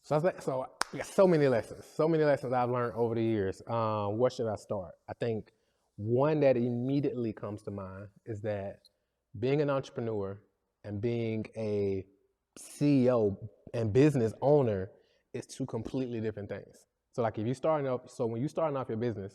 So I got so many lessons I've learned over the years. Where should I start? I think one that immediately comes to mind is that being an entrepreneur and being a CEO and business owner is two completely different things. So like if you when you're starting off your business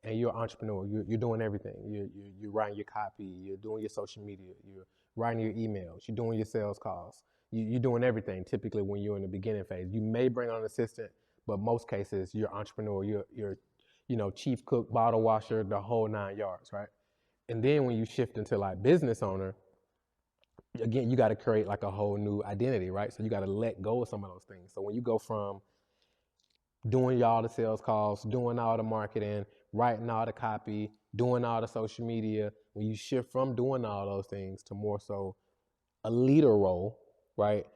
and you're an entrepreneur, you're doing everything. You're writing your copy, you're doing your social media, you're writing your emails, you're doing your sales calls. You're doing everything typically when you're in the beginning phase. You may bring on an assistant, but most cases you're entrepreneur, you're chief cook, bottle washer, the whole 9 yards, right? And then when you shift into like business owner, again, you got to create like a whole new identity, right? So you got to let go of some of those things. So when you go from doing all the sales calls, doing all the marketing, writing all the copy, doing all the social media, when you shift from doing all those things to more so a leader role, right?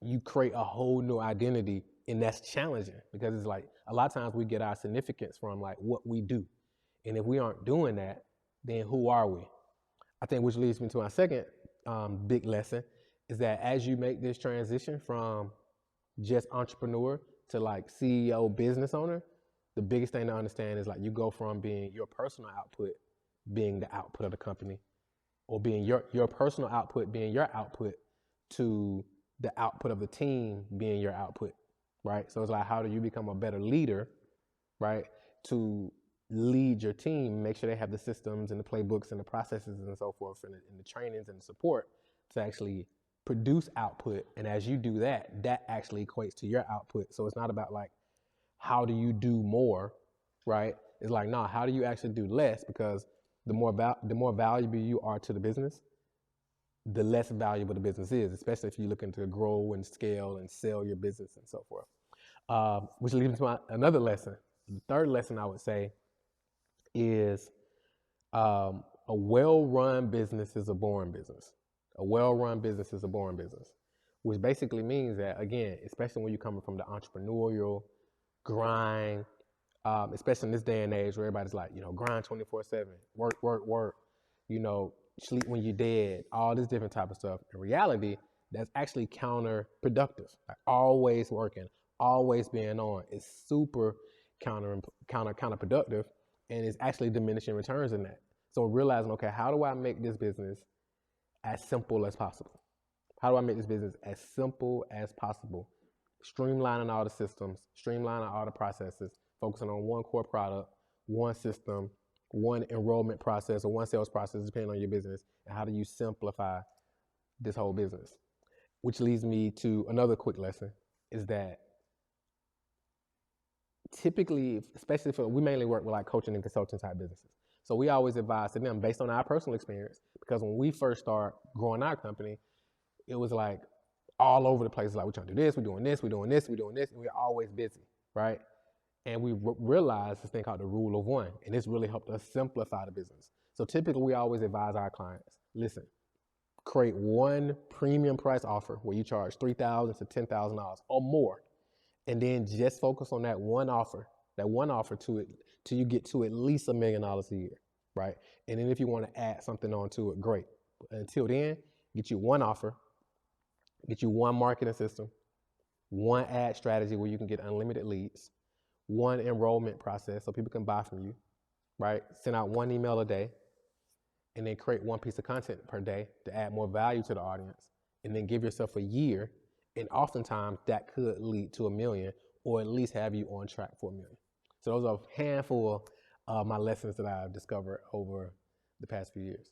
You create a whole new identity, and that's challenging because it's like a lot of times we get our significance from like what we do. And if we aren't doing that, then who are we? I think which leads me to my second big lesson is that as you make this transition from just entrepreneur to like CEO business owner, the biggest thing to understand is like you go from being your personal output being the output of the company, or being your personal output being your output, to the output of the team being your output, right? So it's like, how do you become a better leader, right? To lead your team, make sure they have the systems and the playbooks and the processes and so forth, and the trainings and the support to actually produce output. And as you do that, that actually equates to your output. So it's not about like, how do you do more, right? It's like, no, how do you actually do less? Because the more valuable you are to the business, the less valuable the business is, especially if you're looking to grow and scale and sell your business and so forth. Which leads me to another lesson. The third lesson I would say is a well-run business is a boring business. A well-run business is a boring business, which basically means that, again, especially when you're coming from the entrepreneurial grind, especially in this day and age where everybody's like, grind 24/7, work, sleep when you're dead, all this different type of stuff. In reality, that's actually counterproductive. Like always working, always being on is super counterproductive, and it's actually diminishing returns in that. So realizing, okay, how do I make this business as simple as possible? How do I make this business as simple as possible? Streamlining all the systems, streamlining all the processes, focusing on one core product, one system, one enrollment process, or one sales process, depending on your business. And how do you simplify this whole business? Which leads me to another quick lesson, is that typically, especially we mainly work with like coaching and consulting type businesses. So we always advise to them based on our personal experience, because when we first start growing our company, it was like all over the place. Like, we're trying to do this, we're doing this, we're doing this, we're doing this, and we're always busy, right? And we realized this thing called the rule of one, and this really helped us simplify the business. So typically we always advise our clients, listen, create one premium price offer where you charge $3,000 to $10,000 or more, and then just focus on that one offer to it till you get to at least $1 million a year, right? And then if you want to add something onto it, great. But until then, get you one offer, get you one marketing system, one ad strategy where you can get unlimited leads, one enrollment process so people can buy from you, right? Send out one email a day, and then create one piece of content per day to add more value to the audience, and then give yourself a year. And oftentimes that could lead to $1 million, or at least have you on track for $1 million. So those are a handful of my lessons that I've discovered over the past few years.